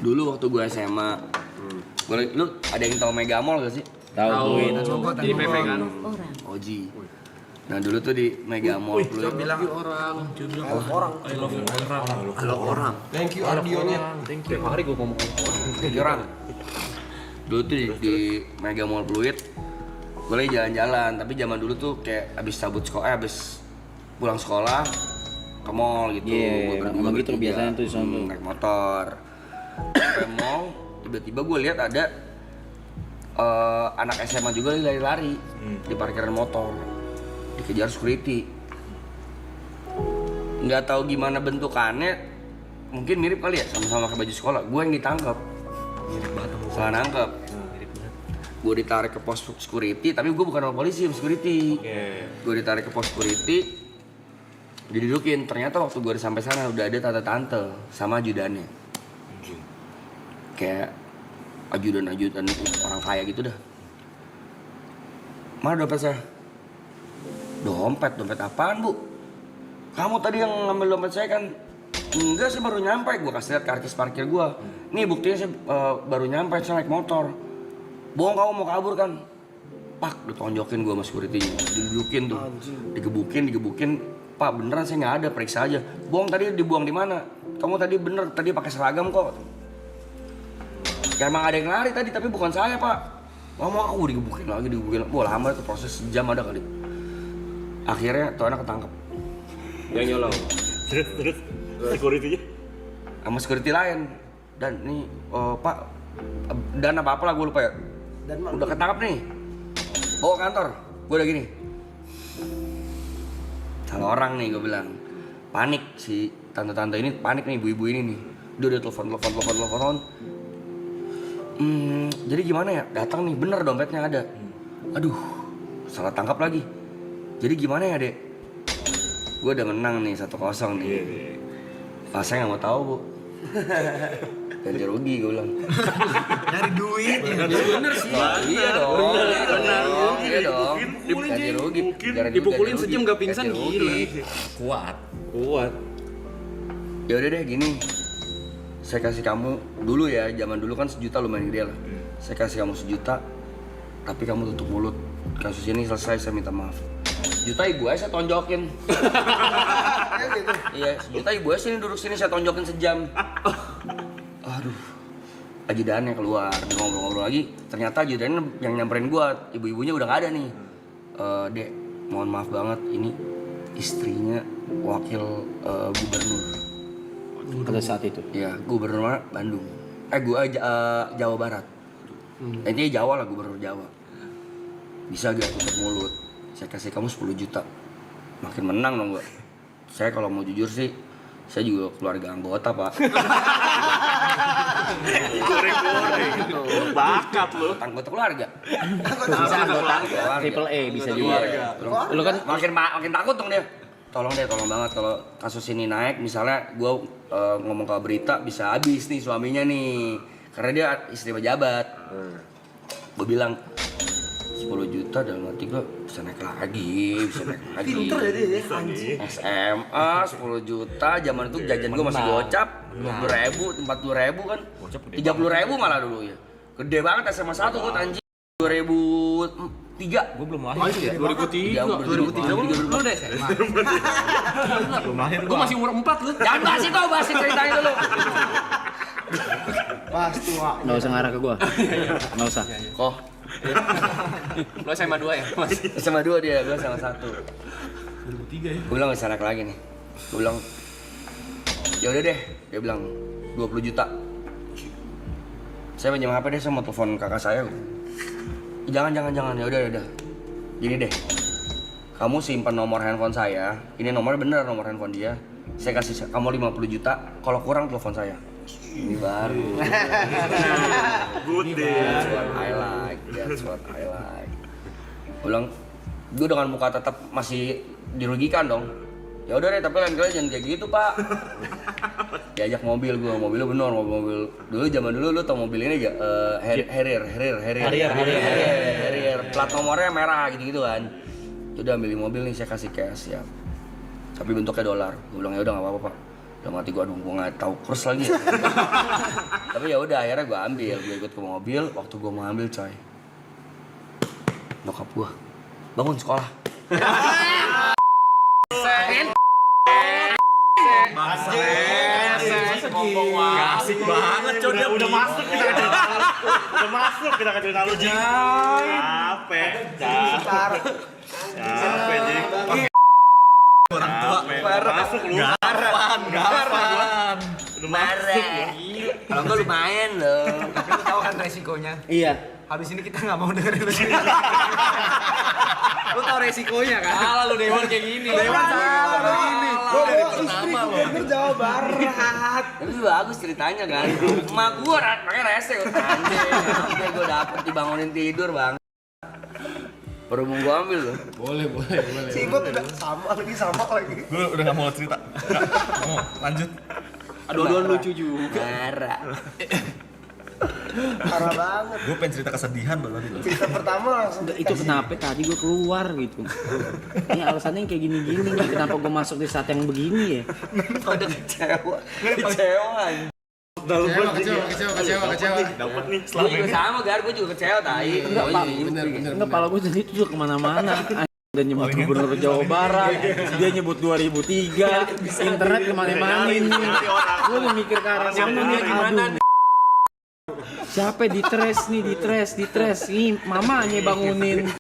Dulu waktu gue SMA, lu ada yang tahu Mega Mall gak sih? Tahu. Di PV kan. Oji. Nah dulu tuh di Mega Mall Pluit. Bilang orang. Halo orang. Thank you audionya. Tiap hari gue ngomong Orang. Dulu tuh di Mega Mall Pluit, gue lagi jalan-jalan. Tapi zaman dulu tuh kayak abis abis pulang sekolah ke mall gitu. Iya, emang gitu biasanya tuh di sana tuh. Naik motor. Sampai mall, tiba-tiba gue lihat ada anak SMA juga lari-lari di parkiran motor, dikejar security. Nggak tahu gimana bentukannya, mungkin mirip kali ya, sama-sama pakai baju sekolah. Gue yang ditangkap, salah nangkep. Gue ditarik ke pos security, tapi gue bukan sama polisi, sama security. Gue ditarik ke pos security, didudukin. Ternyata waktu gue sampai sana udah ada tante-tante sama ajudannya. Kayak ajudan orang kaya gitu dah. Mana dompet saya? Dompet apaan bu? Kamu tadi yang ngambil dompet saya kan? Enggak, saya baru nyampe. Gue kasih lihat karcis parkir gue. Nih buktinya saya baru nyampe, saya naik motor. Bohong kamu mau kabur kan? Pak, ditonjokin gue sama security-nya. Didudukin tuh, digebukin. Pak beneran saya nggak ada, periksa aja. Bohong, tadi dibuang di mana? Kamu tadi bener, tadi pakai seragam kok. Ya emang ada yang lari tadi, tapi bukan saya pak. Ngomong aku digebukin lagi. Wah lama itu proses sejam ada kali. Akhirnya tuh anak ketangkep. yang nyolong. Terus security-nya Sama security lain. Dan nih pak, dan apa lah gue lupa ya. Udah ketangkep nih. Bawa kantor. Gue udah gini. Salah orang nih gue bilang. Panik si tante-tante ini, panik nih ibu-ibu ini nih. Dia udah telepon. Jadi gimana ya? Datang nih, bener dompetnya ada. Aduh, salah tangkap lagi. Jadi gimana ya dek? Gue udah menang nih 1-0 nih. Saya nggak mau tahu bu. Ganti rugi gue bilang. Nyari duit. bener sih. Iya dong. Iya dong. Ganti rugi. Dipukulin sejam gak pingsan, Ganti rugi. gila. Kuat. Ya udah deh gini. Saya kasih kamu dulu ya, zaman dulu kan 1 juta lumayan gede lah. Saya kasih kamu 1 juta, tapi kamu tutup mulut. Kasus ini selesai, saya minta maaf. 1 juta ibu saya tonjokin. Iya, 1 juta ibu sini duduk sini saya tonjokin sejam. Aduh, ajudannya keluar, ngobrol-ngobrol lagi. Ternyata ajudannya yang nyamperin gua, ibu-ibunya udah gak ada nih. Dek, mohon maaf banget, ini istrinya wakil gubernur. Pada saat itu. Iya, gubernur Bandung. Jawa Barat. Intinya Jawa lah, gubernur Jawa. Bisa gak tutup mulut? Saya kasih kamu 10 juta. Makin menang dong gua. Saya kalau mau jujur sih, saya juga keluarga anggota, Pak. Bakat lu. Anggota keluarga. Bisa anggota triple A bisa juga. Lu kan makin takut dong dia. Tolong banget kalau kasus ini naik, misalnya gue ngomong ke berita bisa habis nih suaminya nih, karena dia istri pejabat. Gue bilang 10 juta dalam hati gue bisa naik lagi. Pinter ya dia ya, anjing. SMA 10 juta, zaman itu jajan gue masih gocap 20.000, 40.000 kan, 30.000 malah dulu ya. Gede banget SMA 1 gue anjing. 2003 Gue belum lahir ya. 2003 lu deh. Belum lahir Gue masih umur 4 lu. Jangan bahas itu, bahas ceritanya dulu. Pas tua. Nggak usah ngarah ke gue. Nggak usah. Kok Lu SMA 2 ya? SMA 2 dia, gue sama 1. 2003 ya. Gue bilang gak salah lagi nih. Gue bilang ya udah deh, dia bilang 20 juta. Saya pinjam HP deh, saya mau telepon kakak saya. Jangan, ya udah. Gini deh. Kamu simpan nomor handphone saya. Ini nomornya bener, nomor handphone dia. Saya kasih kamu 50 juta, kalau kurang telepon saya. Ini baru. Good day. That's what I like. Gue bilang, gue dengan muka tetap masih dirugikan dong. Ya udah deh, tapi lain kali jangan kayak gitu pak. Diajak mobilnya bener, mobil dulu zaman dulu lu tau mobil ini gak? Harrier. Plat nomornya merah gitu kan. Udah ambil mobil nih, saya kasih cash ya. Tapi bentuknya dolar. Gue bilang ya udah nggak apa-apa pak. Udah mati gue, aduh gue nggak tahu kurs lagi. Tapi ya udah akhirnya gue ambil, gue ikut ke mobil. Waktu gue mau ambil coy, nyokap gue bangun sekolah. Asik banget, coy. Udah masuk kita ke cerita. Udah masuk kita ke cerita lu, Jing. Capek. Capek, Jing. Orang tua. Masuk lu. Garan. Udah masuk ya. Kalau enggak lumayan loh. Tapi lu tahu kan resikonya. Iya. Habis ini kita nggak mau dengerin lu sini. Lu tahu resikonya kan? Salah lu Dewan kayak gini. Dewan salah begini. Gua dari pertama lo. Jawa Barat. Tapi bagus ceritanya kan. Emak gue pakai rese anjing. Sampai gue dapet dibangunin tidur bang. Baru mau gue ambil loh. Boleh. Si Ibot udah sama lagi. Gue udah gak mau cerita. Mau lanjut. Aduh lucu juga. Marah. Parah banget. Gue pengen cerita kesedihan loh tadi. Cerita pertama langsung Itu kenapa tadi gue keluar gitu. Ini alasannya yang kayak gini-gini nih. Kenapa gue masuk di saat yang begini ya? Udah kecewa. Kecewa. Kecewa. dapat nih Gue selama juga ini. sama Gar, gue juga kecewa tai. Enggak, Pak. Enggak, pala gue jadi itu kemana-mana. Udah nyebut gubernur Jawa Barat, dia nyebut 2003, internet kemana-mana nih. Gue udah mikir ke arah sana nih, aduh. Siapa di tres nih, di tres. Nih, mamanya bangunin.